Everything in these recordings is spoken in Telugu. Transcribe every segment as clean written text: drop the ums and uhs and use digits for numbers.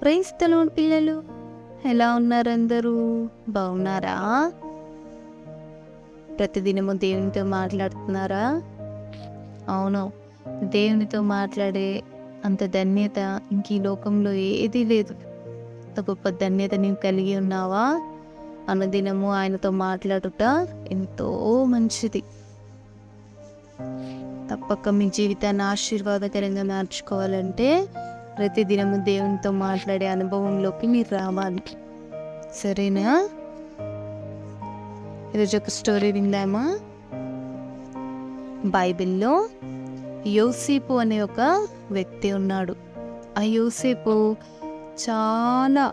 ప్రైజ్ ది లార్డ్ పిల్లలు, ఎలా ఉన్నారు? అందరూ బాగున్నారా? ప్రతిదినము దేవునితో మాట్లాడుతున్నారా? అవును, దేవునితో మాట్లాడే అంత ధన్యత ఇంక ఈ లోకంలో ఏదీ లేదు. అంత గొప్ప ధన్యత నీవు కలిగి ఉన్నావా? అనుదినము ఆయనతో మాట్లాడుట ఎంతో మంచిది. తప్పక మీ జీవితాన్ని ఆశీర్వాదకరంగా మార్చుకోవాలంటే ప్రతిదినము దేవునితో మాట్లాడే అనుభవంలోకి మీరు రావాలి. సరేనా? ఈరోజు ఒక స్టోరీ విందామా? బైబిల్లో యోసేపు అనే ఒక వ్యక్తి ఉన్నాడు. ఆ యోసేపు చాలా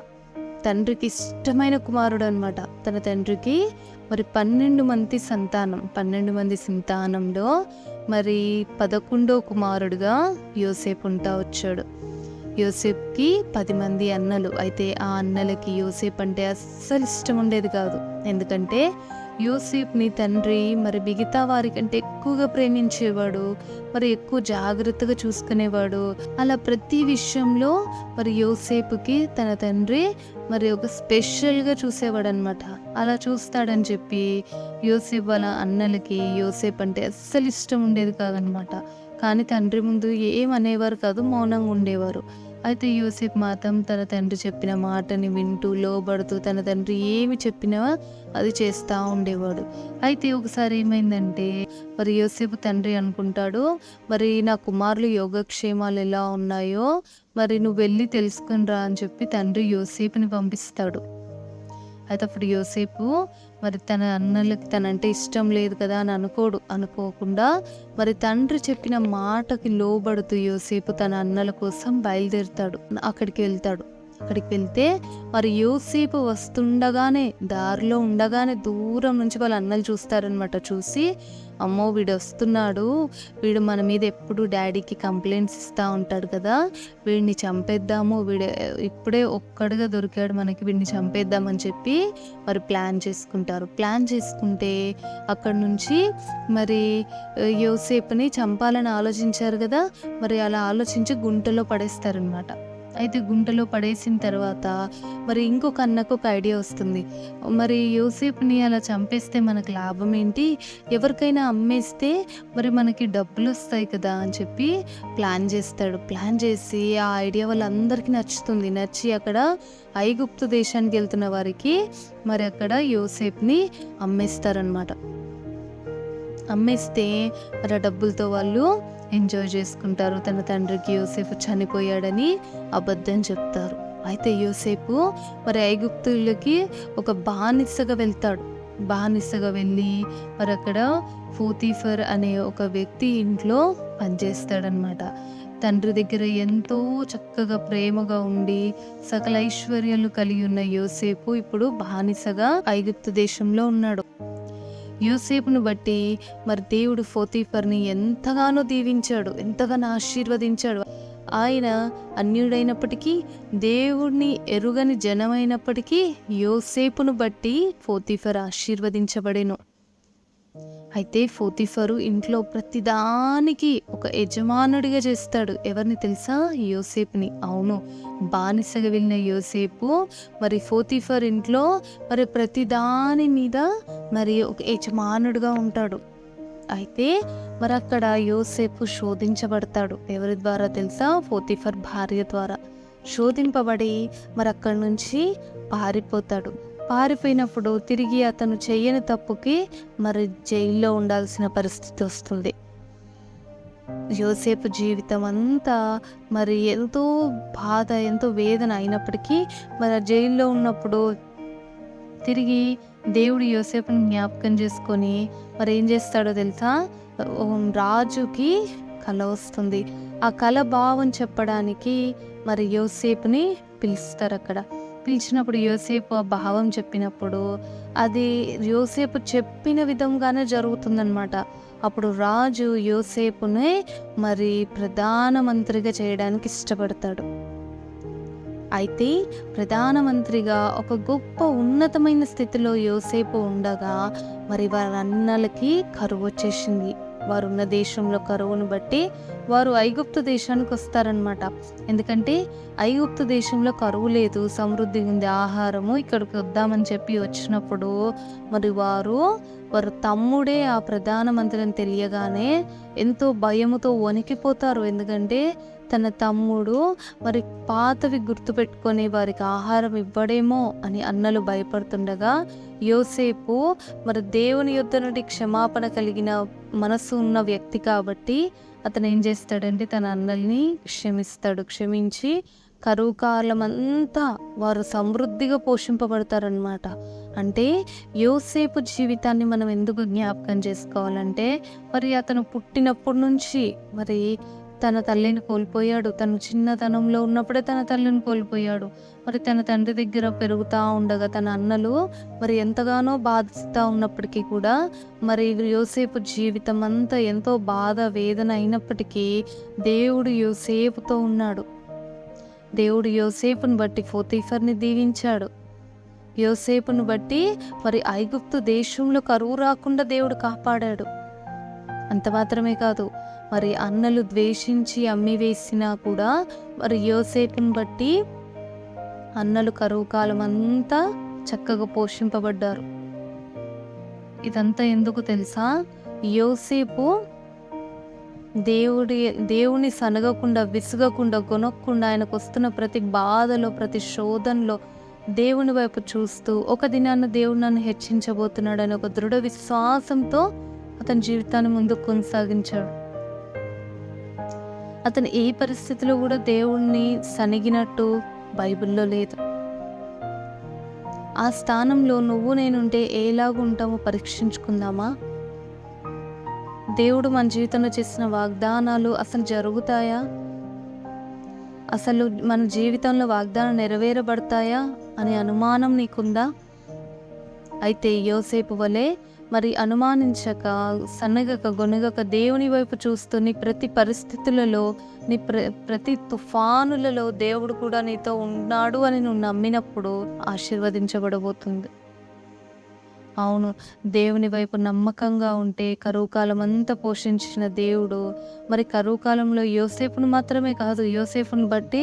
తండ్రికి ఇష్టమైన కుమారుడు అనమాట. తన తండ్రికి మరి 12 మంది సంతానంలో మరి 11వ కుమారుడుగా యోసేపు ఉంటా వచ్చాడు. యోసేపుకి 10 మంది అన్నలు. అయితే ఆ అన్నలకి యోసేపు అంటే అస్సలు ఇష్టం ఉండేది కాదు. ఎందుకంటే యోసేపుని తండ్రి మరి మిగతా వారికంటే ఎక్కువగా ప్రేమించేవాడు, మరి ఎక్కువ జాగ్రత్తగా చూసుకునేవాడు. అలా ప్రతి విషయంలో మరి యోసేపుకి తన తండ్రి మరి ఒక స్పెషల్గా చూసేవాడు అనమాట. అలా చూస్తాడని చెప్పి యోసేపు వాళ్ళ అన్నలకి యోసేపు అంటే అస్సలు ఇష్టం ఉండేది కాదనమాట. కానీ తండ్రి ముందు ఏమనేవారు కాదు, మౌనంగా ఉండేవారు. అయితే యోసేపు మాత్రం తన తండ్రి చెప్పిన మాటని వింటూ లోబడుతూ తన తండ్రి ఏమి చెప్పినా అది చేస్తూ ఉండేవాడు. అయితే ఒకసారి ఏమైందంటే మరి యోసేపు తండ్రి అనుకుంటాడు, మరి నా కుమారులు యోగక్షేమాలు ఎలా ఉన్నాయో మరి నువ్వు వెళ్ళి తెలుసుకుని రా అని చెప్పి తండ్రి యోసేపుని పంపిస్తాడు. అయితే అప్పుడు యోసేపు మరి తన అన్నలకి తనంటే ఇష్టం లేదు కదా అని అనుకోకుండా మరి తండ్రి చెప్పిన మాటకి లోబడుతూ యోసేపు తన అన్నల కోసం బయలుదేరుతాడు. అక్కడికి వెళ్తే మరి యోసేపు వస్తుండగానే దారిలో ఉండగానే దూరం నుంచి వాళ్ళ అన్నలు చూస్తారనమాట. చూసి అమ్మో వీడు వస్తున్నాడు, వీడు మన మీద ఎప్పుడు డాడీకి కంప్లైంట్స్ ఇస్తూ ఉంటాడు కదా, వీడిని చంపేద్దాము, వీడు ఇప్పుడే ఒక్కడిగా దొరికాడు మనకి, వీడిని చంపేద్దామని చెప్పి మరి ప్లాన్ చేసుకుంటే అక్కడ నుంచి మరి యోసేపుని చంపాలని ఆలోచించారు కదా, మరి అలా ఆలోచించి గుంటలో పడేస్తారనమాట. అయితే గుంటలో పడేసిన తర్వాత మరి ఇంకొక అన్నకు ఒక ఐడియా వస్తుంది. మరి యోసేపుని అలా చంపేస్తే మనకు లాభం ఏంటి, ఎవరికైనా అమ్మేస్తే మరి మనకి డబ్బులు వస్తాయి కదా అని చెప్పి ప్లాన్ చేసి ఆ ఐడియా వాళ్ళందరికీ నచ్చి అక్కడ ఐగుప్తు దేశానికి వెళ్తున్న వారికి మరి అక్కడ యోసేపుని అమ్మేస్తారనమాట. అమ్మేస్తే మరి ఆ డబ్బులతో వాళ్ళు ఎంజాయ్ చేసుకుంటారు. తన తండ్రికి యోసేపు చనిపోయాడని అబద్ధం చెప్తారు. అయితే యోసేపు మరి ఐగుప్తులకి ఒక బానిసగా వెళ్ళి మరి అక్కడ పోతీఫర్ అనే ఒక వ్యక్తి ఇంట్లో పనిచేస్తాడనమాట. తండ్రి దగ్గర ఎంతో చక్కగా ప్రేమగా ఉండి సకల ఐశ్వర్యాలు కలిగి ఉన్న యోసేపు ఇప్పుడు బానిసగా ఐగుప్తు దేశంలో ఉన్నాడు. యోసేపును బట్టి మరి దేవుడు పోతీఫర్ని ఎంతగానో దీవించాడు, ఎంతగానో ఆశీర్వదించాడు. ఆయన అన్యుడైనప్పటికీ దేవుడిని ఎరుగని జనమైనప్పటికీ యోసేపును బట్టి పోతీఫర్ ఆశీర్వదించబడెను. అయితే పోతీఫరు ఇంట్లో ప్రతిదానికి ఒక యజమానుడిగా చేస్తాడు. ఎవరిని తెలుసా? యోసేపుని. అవును, బానిసగా వెళ్ళిన యోసేపు మరి పోతీఫర్ ఇంట్లో మరి ప్రతిదాని మీద మరి ఒక యజమానుడిగా ఉంటాడు. అయితే మరి అక్కడ యోసేపు శోధించబడతాడు. ఎవరి ద్వారా తెలుసా? పోతీఫర్ భార్య ద్వారా శోధింపబడి మరి అక్కడి నుంచి పారిపోయినప్పుడు తిరిగి అతను చెయ్యని తప్పుకి మరి జైల్లో ఉండాల్సిన పరిస్థితి వస్తుంది. యోసేపు జీవితం అంతా మరి ఎంతో బాధ, ఎంతో వేదన అయినప్పటికీ మరి జైల్లో ఉన్నప్పుడు తిరిగి దేవుడు యోసేపుని జ్ఞాపకం చేసుకొని మరి ఏం చేస్తాడో తెలుసా? రాజుకి కల వస్తుంది. ఆ కల భావం చెప్పడానికి మరి యోసేపుని పిలుస్తారు. అక్కడ పిలిచినప్పుడు యోసేపు ఆ భావం చెప్పినప్పుడు అది యోసేపు చెప్పిన విధంగానే జరుగుతుందన్నమాట. అప్పుడు రాజు యోసేపునే మరి ప్రధానమంత్రిగా చేయడానికి ఇష్టపడతాడు. అయితే ప్రధానమంత్రిగా ఒక గొప్ప ఉన్నతమైన స్థితిలో యోసేపు ఉండగా మరి వారి అన్నలకి కరువు వచ్చేసింది. వారున్న దేశంలో కరువును బట్టి వారు ఐగుప్తు దేశానికి వస్తారనమాట. ఎందుకంటే ఐగుప్తు దేశంలో కరువు లేదు, సమృద్ధి ఉంది ఆహారము, ఇక్కడికి వద్దామని చెప్పి వచ్చినప్పుడు మరి వారు తమ్ముడే ఆ ప్రధానమంత్రిని తెలియగానే ఎంతో భయముతో వణికిపోతారు. ఎందుకంటే తన తమ్ముడు మరి పాతవి గుర్తుపెట్టుకొని వారికి ఆహారం ఇవ్వడేమో అని అన్నలు భయపడుతుండగా యోసేపు మరి దేవుని యొద్ద నుండి క్షమాపణ కలిగిన మనసు ఉన్న వ్యక్తి కాబట్టి అతను ఏం చేస్తాడంటే తన అన్నల్ని క్షమించి కరువు కాలం అంతా వారు సమృద్ధిగా పోషింపబడతారనమాట. అంటే యోసేపు జీవితాన్ని మనం ఎందుకు జ్ఞాపకం చేసుకోవాలంటే మరి అతను పుట్టినప్పటి నుంచి మరి తన తల్లిని కోల్పోయాడు. తను చిన్నతనంలో ఉన్నప్పుడే తన తల్లిని కోల్పోయాడు. మరి తన తండ్రి దగ్గర పెరుగుతూ ఉండగా తన అన్నలు మరి ఎంతగానో బాధిస్తూ ఉన్నప్పటికీ కూడా మరి యోసేపు జీవితం అంతా ఎంతో బాధ వేదన అయినప్పటికీ దేవుడు యోసేపుతో ఉన్నాడు. దేవుడు యోసేపుని బట్టి పోతీఫర్ని దీవించాడు. యోసేపును బట్టి మరి ఐగుప్తు దేశంలో కరువు రాకుండా దేవుడు కాపాడాడు. అంత మాత్రమే కాదు, మరి అన్నలు ద్వేషించి అమ్మివేసినా కూడా మరి యోసేపుని బట్టి అన్నలు కరువు కాలం అంతా చక్కగా పోషింపబడ్డారు. ఇదంతా ఎందుకు తెలుసా? యోసేపు దేవుని సనగకుండా, విసుగకుండా, కొనకుండా ఆయనకు వస్తున్న ప్రతి బాధలో, ప్రతి శోధనలో దేవుని వైపు చూస్తూ ఒక దినాన్న దేవుడు నన్ను హెచ్చించబోతున్నాడు అని ఒక దృఢ విశ్వాసంతో అతని జీవితాన్ని ముందుకు కొనసాగించాడు. అతను ఏ పరిస్థితిలో కూడా దేవుణ్ణి సనిగినట్టు బైబిల్లో లేదు. ఆ స్థానంలో నువ్వు నేనుంటే ఎలాగుంటామో పరీక్షించుకుందామా? దేవుడు మన జీవితంలో చేసిన వాగ్దానాలు అసలు జరుగుతాయా? అసలు మన జీవితంలో వాగ్దానం నెరవేరబడతాయా అనే అనుమానం నీకుందా? అయితే యోసేపు వలె మరి అనుమానించక, సన్నగక, గొనగక దేవుని వైపు చూస్తూ నీ ప్రతి పరిస్థితులలో, నీ ప్రతి తుఫానులలో దేవుడు కూడా నీతో ఉన్నాడు అని నువ్వు నమ్మినప్పుడు ఆశీర్వదించబడబోతుంది. అవును, దేవుని వైపు నమ్మకంగా ఉంటే కరువు కాలం అంతా పోషించిన దేవుడు మరి కరువు కాలంలో యోసేపును మాత్రమే కాదు, యోసేపును బట్టి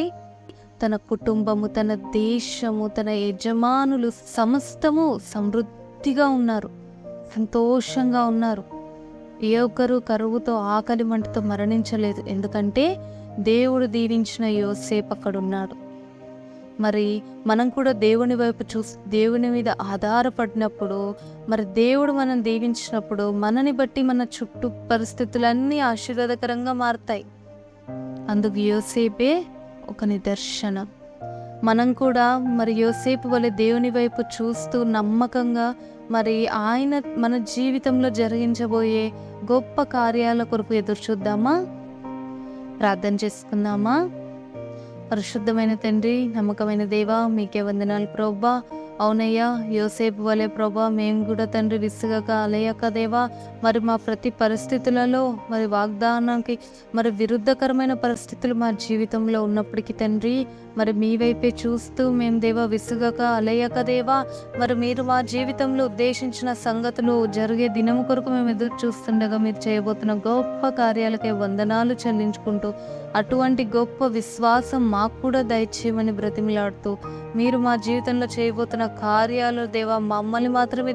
తన కుటుంబము, తన దేశము, తన యజమానులు సమస్తము సమృద్ధిగా ఉన్నారు, సంతోషంగా ఉన్నారు. ఏ ఒక్కరు కరువుతో ఆకలి మంటతో మరణించలేదు. ఎందుకంటే దేవుడు దీవించిన యోసేపు అక్కడున్నాడు. మరి మనం కూడా దేవుని వైపు చూసి దేవుని మీద ఆధారపడినప్పుడు, మరి దేవుడు మనం దీవించినప్పుడు మనని బట్టి మన చుట్టూ పరిస్థితులన్నీ ఆశీర్వాదకరంగా మారుతాయి. అందుకు యోసేపే ఒక నిదర్శనం. మనం కూడా మరి యోసేపు వలె దేవుని వైపు చూస్తూ నమ్మకంగా మరి ఆయన మన జీవితంలో జరిగించబోయే గొప్ప కార్యాల కొరకు ఎదురు చూద్దామా? ప్రార్థన చేసుకుందామా? పరిశుద్ధమైన తండ్రి, నమ్మకమైన దేవా, మీకే వందనాలు ప్రభువా. అవునయ్యా, యోసేపు వలె ప్రభా మేము కూడా తండ్రి విసుగక అలయక దేవా మరి మా ప్రతి పరిస్థితులలో మరి వాగ్దానానికి మరి విరుద్ధకరమైన పరిస్థితులు మా జీవితంలో ఉన్నప్పటికీ తండ్రి మరి మీ వైపే చూస్తూ మేము దేవా విసుగక అలయక దేవా మరి మీరు మా జీవితంలో ఉద్దేశించిన సంగతులు జరిగే దినము కొరకు మేము ఎదురు చూస్తుండగా మీరు చేయబోతున్న గొప్ప కార్యాలకై వందనాలు చెల్లించుకుంటూ అటువంటి గొప్ప విశ్వాసం మాకు కూడా దయచేయమని బ్రతిమిలాడుతూ మీరు మా జీవితంలో చేయబోతున్న కార్యాలు దేవా మమ్మల్ని మాత్రమే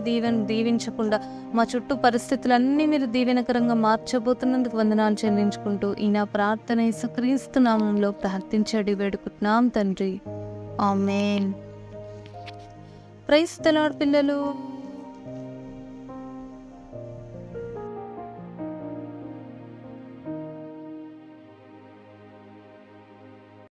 దీవించకుండా మా చుట్టూ పరిస్థితులన్నీ మీరు దీవెనకరంగా మార్చబోతున్నందుకు వందనాలు చెల్లించుకుంటూ ఈ నా ప్రార్థన యేసుక్రీస్తు నామములో ప్రార్థించడి వేడుకుంటున్నాం తండ్రి. ఆమేన్. ప్రైజ్ ది లార్డ్ పిల్లలు.